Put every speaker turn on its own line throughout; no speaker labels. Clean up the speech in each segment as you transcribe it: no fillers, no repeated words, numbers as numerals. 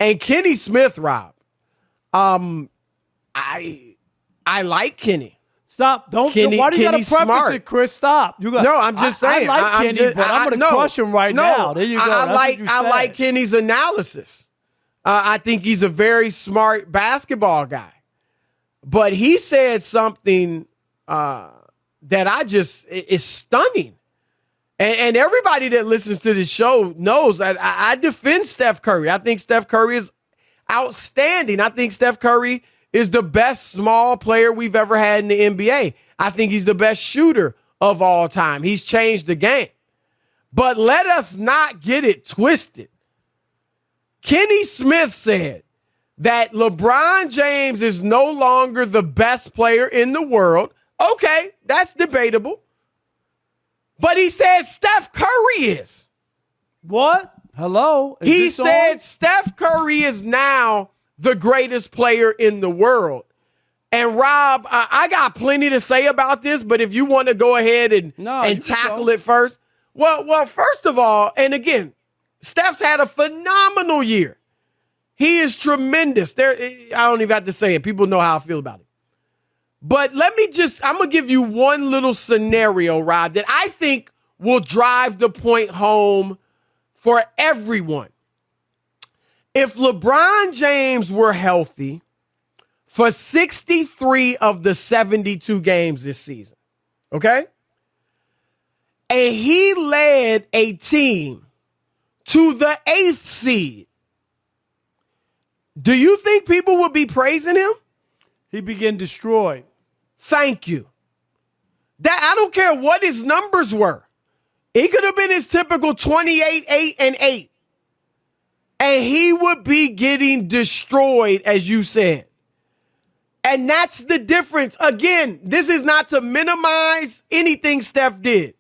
And Kenny Smith, Rob, I like Kenny.
Stop! Why do you got to preface
smart.
it, Chris? Stop!
No, I'm just saying.
I like Kenny, but I'm going to crush him right now. There you go.
I like Kenny's analysis. I think he's a very smart basketball guy. But he said something that is stunning. And everybody that listens to this show knows that I defend Steph Curry. I think Steph Curry is outstanding. I think Steph Curry is the best small player we've ever had in the NBA. I think he's the best shooter of all time. He's changed the game. But let us not get it twisted. Kenny Smith said that LeBron James is no longer the best player in the world. Okay, that's debatable. But he said Steph Curry is.
What? Hello?
He said Steph Curry is now the greatest player in the world. And Rob, I got plenty to say about this, but if you want to go ahead and tackle it first. Well, first of all, and again, Steph's had a phenomenal year. He is tremendous. I don't even have to say it. People know how I feel about it. But I'm going to give you one little scenario, Rob, that I think will drive the point home for everyone. If LeBron James were healthy for 63 of the 72 games this season, okay? And he led a team to the 8th seed, do you think people would be praising him?
He'd be getting destroyed.
Thank you. I don't care what his numbers were. He could have been his typical 28, 8, and 8. And he would be getting destroyed, as you said. And that's the difference. Again, this is not to minimize anything Steph did.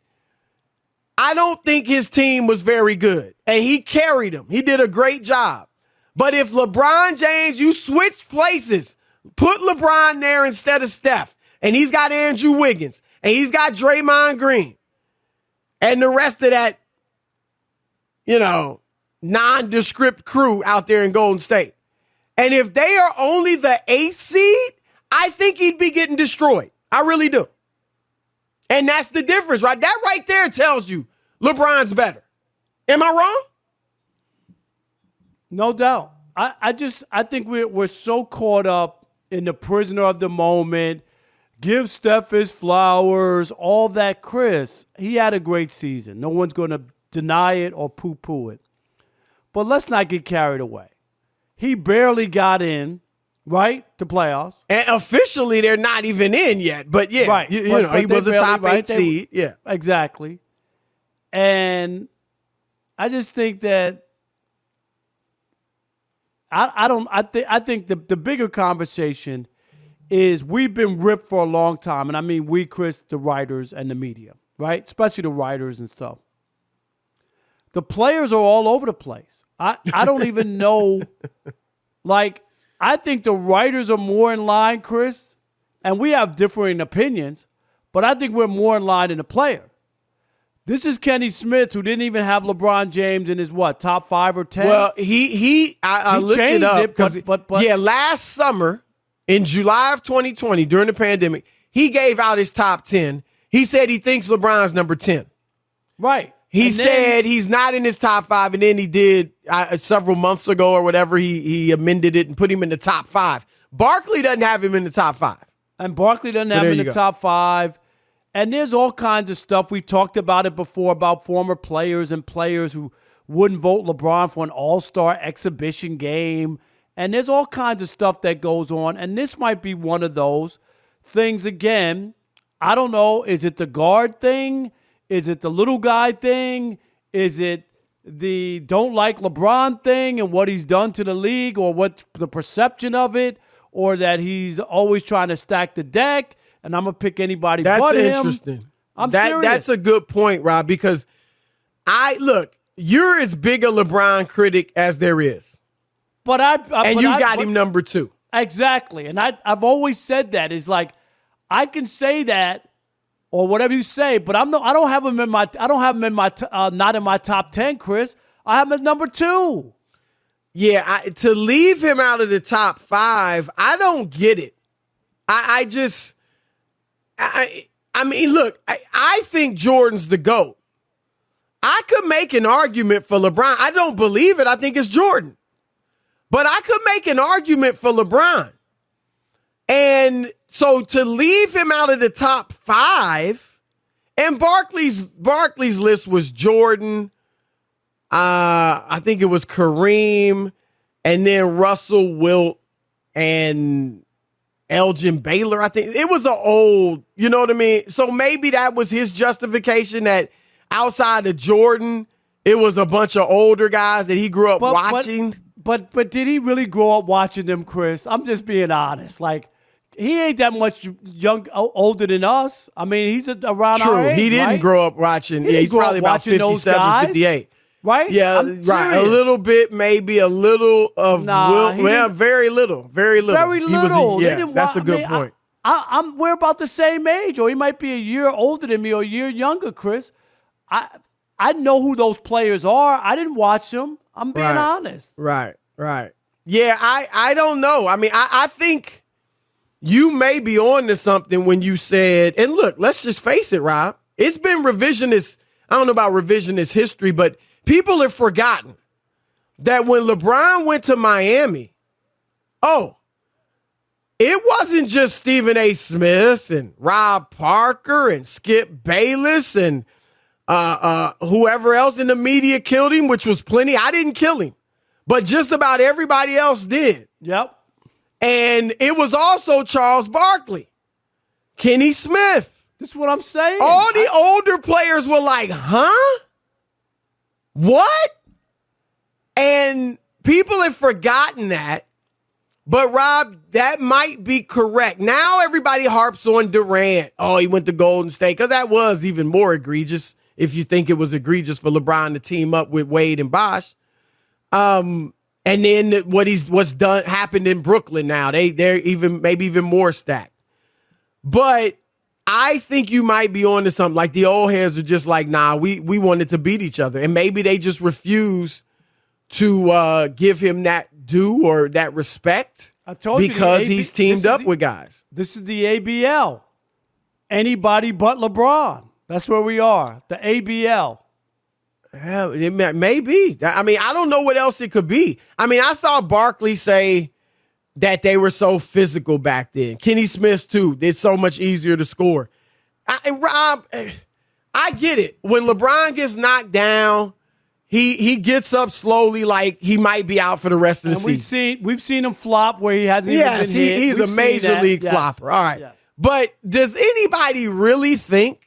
I don't think his team was very good. And he carried them. He did a great job. But if LeBron James, you switch places, put LeBron there instead of Steph, and he's got Andrew Wiggins, and he's got Draymond Green, and the rest of that, nondescript crew out there in Golden State. And if they are only the 8th seed, I think he'd be getting destroyed. I really do. And that's the difference, right? That right there tells you LeBron's better. Am I wrong?
No doubt. I think we're so caught up in the prisoner of the moment. Give Steph his flowers, all that. Chris, he had a great season. No one's going to deny it or poo-poo it. But let's not get carried away. He barely got in, right, to playoffs.
And officially, they're not even in yet. But, yeah,
right.
he was a top 8 seed. Yeah,
exactly. And I just think that I think the bigger conversation is we've been ripped for a long time. And I mean we, Chris, the writers and the media, right? Especially the writers and stuff. The players are all over the place. I don't even know. I think the writers are more in line, Chris, and we have differing opinions, but I think we're more in line than the player. This is Kenny Smith, who didn't even have LeBron James in his, top 5 or 10?
Well, I looked it up. But last summer, in July of 2020, during the pandemic, he gave out his top 10. He said he thinks LeBron's number 10.
Right.
He said he's not in his top 5, and then he did several months ago or whatever, he amended it and put him in the top 5. Barkley doesn't have him in the top 5.
And Barkley doesn't have him in the top 5. And there's all kinds of stuff. We talked about it before about former players and players who wouldn't vote LeBron for an all-star exhibition game. And there's all kinds of stuff that goes on. And this might be one of those things again. I don't know. Is it the guard thing? Is it the little guy thing? Is it the don't like LeBron thing and what he's done to the league, or what the perception of it, or that he's always trying to stack the deck and I'm going to pick anybody but him?
That's interesting.
I'm serious.
That's a good point, Rob, because you're as big a LeBron critic as there is.
But you
got him number 2.
Exactly. And I've always said that is I can say that or whatever you say, but I don't have him in my not in my top 10, Chris. I have him as number 2.
Yeah, to leave him out of the top 5, I don't get it. I mean, look, I think Jordan's the GOAT. I could make an argument for LeBron. I don't believe it. I think it's Jordan. But I could make an argument for LeBron. And so to leave him out of the top 5, and Barkley's list was Jordan, I think it was Kareem, and then Russell, Wilt, and Elgin Baylor. I think it was an old, you know what I mean? So maybe that was his justification, that outside of Jordan, it was a bunch of older guys that he grew up watching.
But did he really grow up watching them, Chris? I'm just being honest. Like, he ain't that much older than us. I mean, he's around our age,
he didn't
right?
grow up watching. Yeah, he's probably about 57, 58.
Right?
Yeah, right. A little bit, maybe a little of Wilt. Well, very little. Very little.
Very little.
That's a good point.
We're about the same age, or he might be a year older than me or a year younger, Chris. I know who those players are. I didn't watch them. I'm being honest.
Right. Yeah, I don't know. I mean, I think you may be on to something when you said, and look, let's just face it, Rob. It's been revisionist. I don't know about revisionist history, but people have forgotten that when LeBron went to Miami, it wasn't just Stephen A. Smith and Rob Parker and Skip Bayless and whoever else in the media killed him, which was plenty. I didn't kill him, but just about everybody else did.
Yep.
And it was also Charles Barkley, Kenny Smith.
This is what I'm saying.
All the older players were like, huh? What? And people have forgotten that. But, Rob, that might be correct. Now everybody harps on Durant. Oh, he went to Golden State, because that was even more egregious if you think it was egregious for LeBron to team up with Wade and Bosh. And then what's happened in Brooklyn now. They're maybe even more stacked. But I think you might be on to something. Like, the old heads are just like, nah, we wanted to beat each other. And maybe they just refuse to give him that due or that respect.
I told you,
because he's teamed up with guys.
This is the ABL. Anybody but LeBron. That's where we are. The ABL.
Yeah, it may be. I mean, I don't know what else it could be. I mean, I saw Barkley say that they were so physical back then. Kenny Smith, too. It's so much easier to score. Rob, I get it. When LeBron gets knocked down, he gets up slowly, like he might be out for the rest of the season.
We've seen him flop where he hasn't even been hit.
He's a major league flopper. All right. Yes. But does anybody really think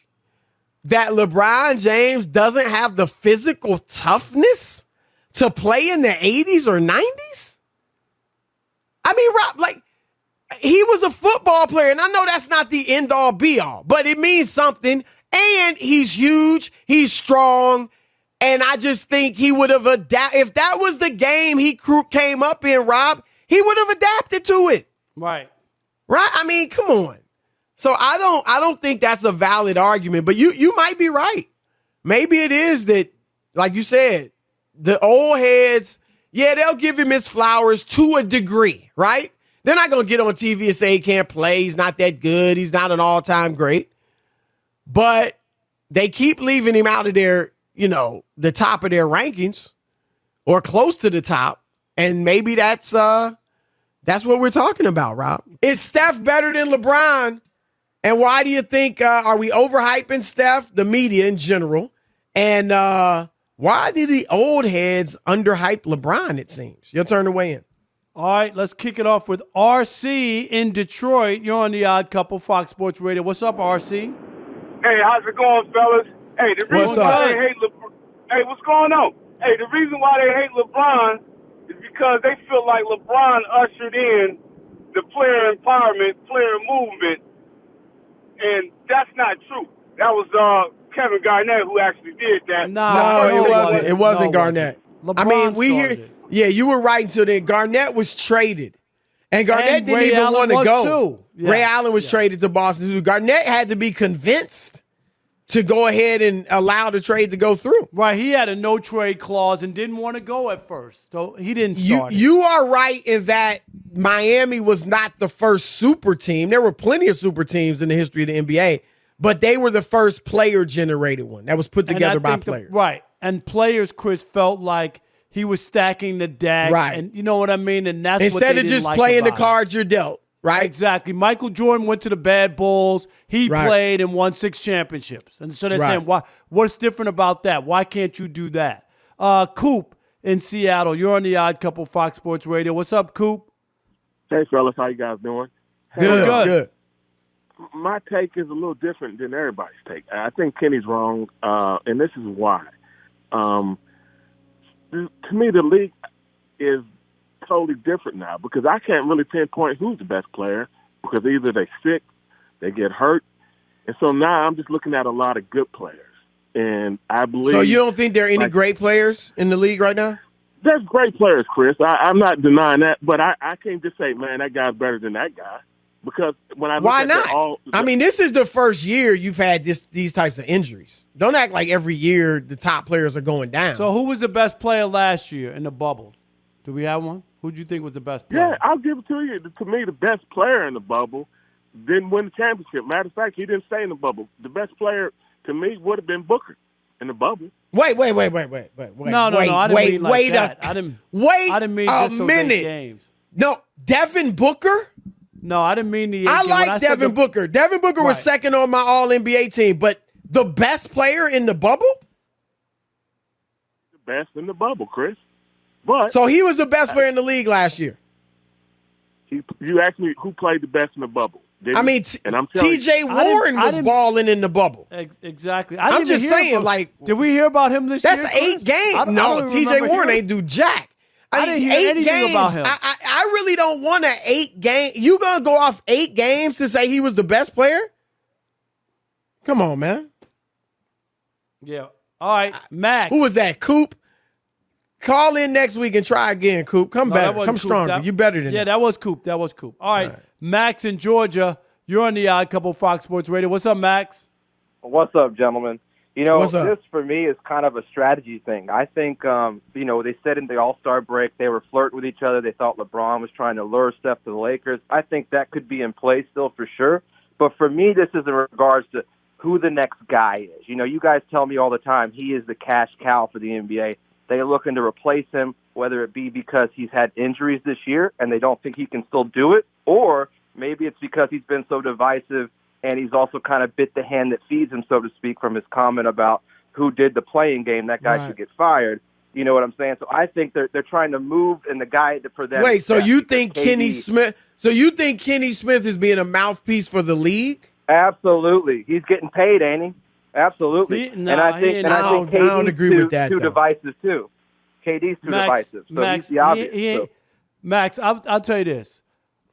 that LeBron James doesn't have the physical toughness to play in the 80s or 90s? I mean, Rob, like, he was a football player, and I know that's not the end-all, be-all, but it means something, and he's huge, he's strong, and I just think he would have adapted. If that was the game he came up in, Rob, he would have adapted to it.
Right.
Right? I mean, come on. So I don't think that's a valid argument, but you might be right. Maybe it is that, like you said, the old heads, yeah, they'll give him his flowers to a degree, right? They're not going to get on TV and say he can't play, he's not that good, he's not an all-time great. But they keep leaving him out of their, the top of their rankings or close to the top, and maybe that's what we're talking about, Rob. Is Steph better than LeBron? And why do you think, are we overhyping Steph, the media in general? And why do the old heads underhype LeBron, it seems? Your turn to weigh in.
All right, let's kick it off with RC in Detroit. You're on The Odd Couple, Fox Sports Radio. What's up, RC?
Hey, how's it going, fellas? Hey, the reason why they hate LeBron. Hey, what's going on? Hey, the reason why they hate LeBron is because they feel like LeBron ushered in the player empowerment, player movement. And that's not true. That was Kevin Garnett who actually did that.
No, it wasn't. It wasn't Garnett.
I
mean, you were right until then. Garnett was traded. And Garnett didn't even want to go.
Too. Yeah.
Ray Allen was traded to Boston. Garnett had to be convinced to go ahead and allow the trade to go through.
Right. He had a no trade clause and didn't want to go at first. So he didn't start it.
You are right in that Miami was not the first super team. There were plenty of super teams in the history of the NBA, but they were the first player-generated one that was put together by players.
Right. And players, Chris, felt like he was stacking the deck.
Right.
And you know what I mean? And that's
instead
what they
of just
didn't
playing
like
the cards you're dealt. Right.
Exactly. Michael Jordan went to the Bad Bulls. He played and won 6 championships. And so they're saying, what's different about that? Why can't you do that? Coop in Seattle, you're on the Odd Couple Fox Sports Radio. What's up, Coop?
Hey, fellas. How you guys doing?
Good.
My take is a little different than everybody's take. I think Kenny's wrong, and this is why. To me, the league is totally different now because I can't really pinpoint who's the best player because either they're sick, they get hurt, and so now I'm just looking at a lot of good players. And I believe.
So you don't think there are any great players in the league right now?
There's great players, Chris. I'm not denying that, but I can't just say, man, that guy's better than that guy. Because when I look
Why
at
not? I mean, this is the first year you've had these types of injuries. Don't act like every year the top players are going down.
So who was the best player last year in the bubble? Do we have one? Who do you think was the best player?
Yeah, I'll give it to you. To me, the best player in the bubble didn't win the championship. Matter of fact, he didn't stay in the bubble. The best player to me would have been Booker in the bubble.
Wait.
No, I didn't mean like that. I didn't mean just those 8 games.
No, Devin Booker?
No, I didn't mean the.
I like Devin Booker. Devin Booker was second on my All-NBA team, but the best player in the bubble?
The best in the bubble, Chris. But
so he was the best player in the league last year.
You asked me who played the best in the bubble.
I mean, T.J. Warren was balling in the bubble.
Exactly.
I'm just saying,
did we hear about him this year?
That's 8 games. No, T.J. Warren ain't do jack.
I didn't hear anything
games,
about him.
I really don't want an 8 game. You gonna go off 8 games to say he was the best player? Come on, man.
Yeah. All right, Max.
Who was that? Coop? Call in next week and try again, Coop. Come better. Come stronger. You better than that.
Yeah, that was Coop. All right. Max in Georgia. You're on the Odd Couple Fox Sports Radio. What's up, Max?
What's up, gentlemen? You know, this for me is kind of a strategy thing. I think, they said in the All-Star break they were flirting with each other. They thought LeBron was trying to lure Steph to the Lakers. I think that could be in play still for sure. But for me, this is in regards to who the next guy is. You know, you guys tell me all the time he is the cash cow for the NBA. They're looking to replace him, whether it be because he's had injuries this year and they don't think he can still do it, or maybe it's because he's been so divisive and he's also kind of bit the hand that feeds him, so to speak, from his comment about who did the playing game. That guy should get fired. You know what I'm saying? So I think they're trying to move, and the guy for them.
Wait, so you think Kenny Smith? So you think Kenny Smith is being a mouthpiece for the league?
Absolutely, he's getting paid, ain't he? Absolutely. I think KD's
I don't agree with that.
Too divisive too. KD's too divisive. So
Max,
he's the obvious.
Max, I'll tell you this.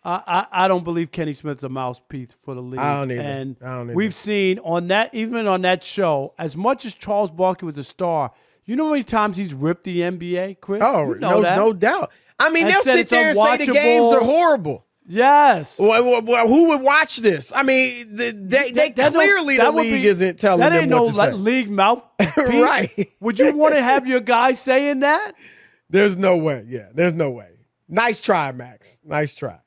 I don't believe Kenny Smith's a mouthpiece for the league.
I don't either.
And we've seen on that show, as much as Charles Barkley was a star, you know how many times he's ripped the NBA, Chris?
Oh,
you know
no doubt. I mean, they'll sit there and say the games
unwatchable.
are horrible.
Yes.
Well, who would watch this? I mean, they clearly the league isn't telling them what to say.
That ain't no league mouthpiece.
Right.
Would you want to have your guy saying that?
There's no way. Yeah, there's no way. Nice try, Max. Nice try.